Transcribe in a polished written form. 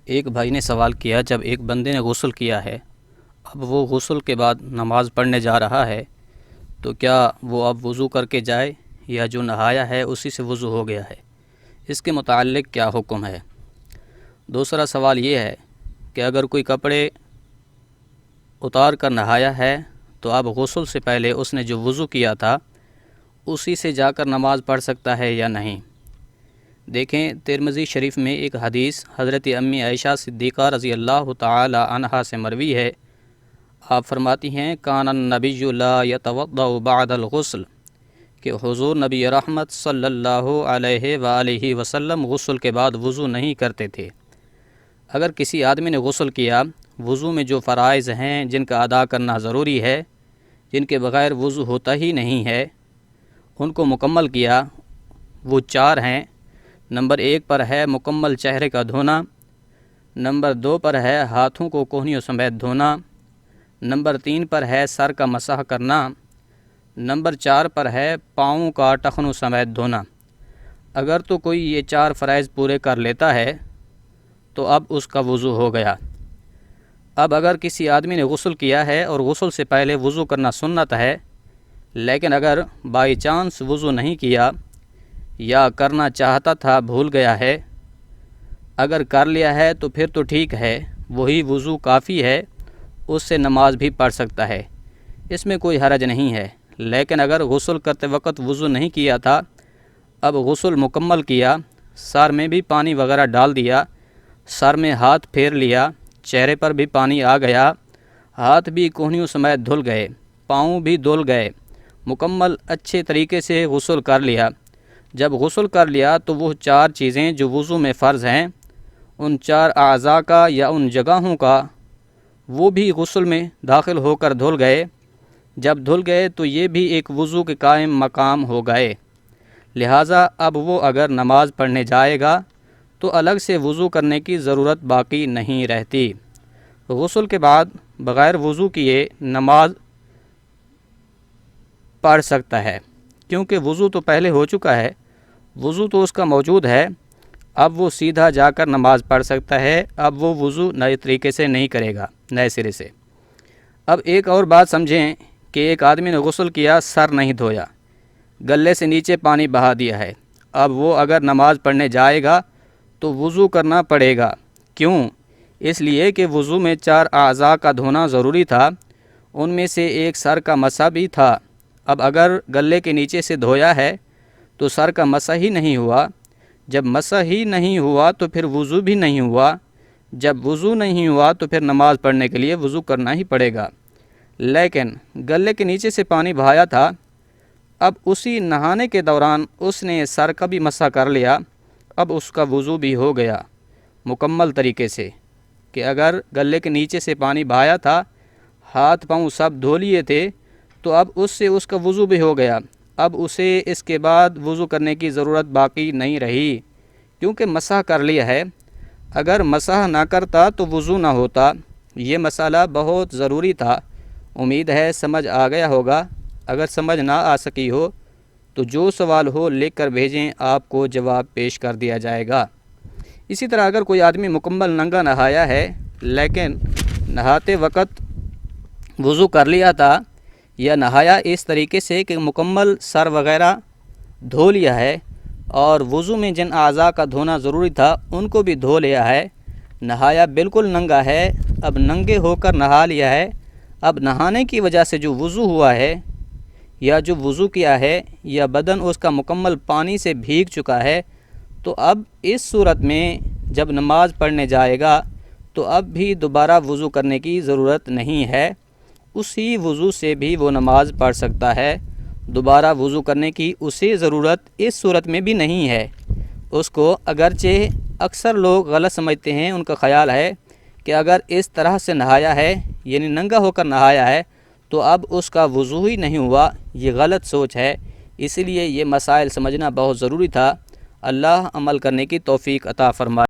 ایک بھائی نے سوال کیا، جب ایک بندے نے غسل کیا ہے، اب وہ غسل کے بعد نماز پڑھنے جا رہا ہے، تو کیا وہ اب وضو کر کے جائے یا جو نہایا ہے اسی سے وضو ہو گیا ہے؟ اس کے متعلق کیا حکم ہے؟ دوسرا سوال یہ ہے کہ اگر کوئی کپڑے اتار کر نہایا ہے تو اب غسل سے پہلے اس نے جو وضو کیا تھا اسی سے جا کر نماز پڑھ سکتا ہے یا نہیں؟ دیکھیں، ترمذی شریف میں ایک حدیث حضرت امی عائشہ صدیقہ رضی اللہ تعالی عنہا سے مروی ہے۔ آپ فرماتی ہیں، کان النبی لا یتوضأ بعد الغسل، کہ حضور نبی رحمت صلی اللہ علیہ وآلہ وسلم غسل کے بعد وضو نہیں کرتے تھے۔ اگر کسی آدمی نے غسل کیا، وضو میں جو فرائض ہیں جن کا ادا کرنا ضروری ہے، جن کے بغیر وضو ہوتا ہی نہیں ہے، ان کو مکمل کیا، وہ 4 ہیں۔ نمبر 1 پر ہے مکمل چہرے کا دھونا، نمبر 2 پر ہے ہاتھوں کو کوہنیوں سمیت دھونا، نمبر 3 پر ہے سر کا مسح کرنا، نمبر 4 پر ہے پاؤں کا ٹخنوں سمیت دھونا۔ اگر تو کوئی یہ 4 فرائض پورے کر لیتا ہے تو اب اس کا وضو ہو گیا۔ اب اگر کسی آدمی نے غسل کیا ہے اور غسل سے پہلے وضو کرنا سنت ہے، لیکن اگر بائی چانس وضو نہیں کیا یا کرنا چاہتا تھا بھول گیا ہے، اگر کر لیا ہے تو پھر تو ٹھیک ہے، وہی وضو کافی ہے، اس سے نماز بھی پڑھ سکتا ہے، اس میں کوئی حرج نہیں ہے۔ لیکن اگر غسل کرتے وقت وضو نہیں کیا تھا، اب غسل مکمل کیا، سر میں بھی پانی وغیرہ ڈال دیا، سر میں ہاتھ پھیر لیا، چہرے پر بھی پانی آ گیا، ہاتھ بھی کوہنیوں سمیت دھل گئے، پاؤں بھی دھل گئے، مکمل اچھے طریقے سے غسل کر لیا۔ جب غسل کر لیا تو وہ 4 چیزیں جو وضو میں فرض ہیں، ان 4 اعضاء کا یا ان جگہوں کا، وہ بھی غسل میں داخل ہو کر دھل گئے۔ جب دھل گئے تو یہ بھی ایک وضو کے قائم مقام ہو گئے۔ لہٰذا اب وہ اگر نماز پڑھنے جائے گا تو الگ سے وضو کرنے کی ضرورت باقی نہیں رہتی۔ غسل کے بعد بغیر وضو کیے نماز پڑھ سکتا ہے، کیونکہ وضو تو پہلے ہو چکا ہے، وضو تو اس کا موجود ہے، اب وہ سیدھا جا کر نماز پڑھ سکتا ہے، اب وہ وضو نئے طریقے سے نہیں کرے گا، نئے سرے سے۔ اب ایک اور بات سمجھیں کہ ایک آدمی نے غسل کیا، سر نہیں دھویا، گلے سے نیچے پانی بہا دیا ہے، اب وہ اگر نماز پڑھنے جائے گا تو وضو کرنا پڑے گا۔ کیوں؟ اس لیے کہ وضو میں 4 اعضاء کا دھونا ضروری تھا، ان میں سے ایک سر کا مسح بھی تھا۔ اب اگر گلے کے نیچے سے دھویا ہے تو سر کا مسح ہی نہیں ہوا، جب مسح ہی نہیں ہوا تو پھر وضو بھی نہیں ہوا، جب وضو نہیں ہوا تو پھر نماز پڑھنے کے لیے وضو کرنا ہی پڑے گا۔ لیکن گلے کے نیچے سے پانی بہایا تھا، اب اسی نہانے کے دوران اس نے سر کا بھی مسح کر لیا، اب اس کا وضو بھی ہو گیا مکمل طریقے سے، کہ اگر گلے کے نیچے سے پانی بہایا تھا، ہاتھ پاؤں سب دھو لیے تھے، تو اب اس سے اس کا وضو بھی ہو گیا، اب اسے اس کے بعد وضو کرنے کی ضرورت باقی نہیں رہی، کیونکہ مسح کر لیا ہے۔ اگر مسح نہ کرتا تو وضو نہ ہوتا۔ یہ مسئلہ بہت ضروری تھا، امید ہے سمجھ آ گیا ہوگا۔ اگر سمجھ نہ آ سکی ہو تو جو سوال ہو لکھ کر بھیجیں، آپ کو جواب پیش کر دیا جائے گا۔ اسی طرح اگر کوئی آدمی مکمل ننگا نہایا ہے لیکن نہاتے وقت وضو کر لیا تھا، یا نہایا اس طریقے سے کہ مکمل سر وغیرہ دھو لیا ہے اور وضو میں جن اعضاء کا دھونا ضروری تھا ان کو بھی دھو لیا ہے، نہایا بالکل ننگا ہے، اب ننگے ہو کر نہا لیا ہے، اب نہانے کی وجہ سے جو وضو ہوا ہے یا جو وضو کیا ہے یا بدن اس کا مکمل پانی سے بھیگ چکا ہے، تو اب اس صورت میں جب نماز پڑھنے جائے گا تو اب بھی دوبارہ وضو کرنے کی ضرورت نہیں ہے، اسی وضو سے بھی وہ نماز پڑھ سکتا ہے، دوبارہ وضو کرنے کی اسے ضرورت اس صورت میں بھی نہیں ہے۔ اس کو اگرچہ اکثر لوگ غلط سمجھتے ہیں، ان کا خیال ہے کہ اگر اس طرح سے نہایا ہے، یعنی ننگا ہو کر نہایا ہے، تو اب اس کا وضو ہی نہیں ہوا، یہ غلط سوچ ہے۔ اسی لیے یہ مسائل سمجھنا بہت ضروری تھا۔ اللہ عمل کرنے کی توفیق عطا فرمائے۔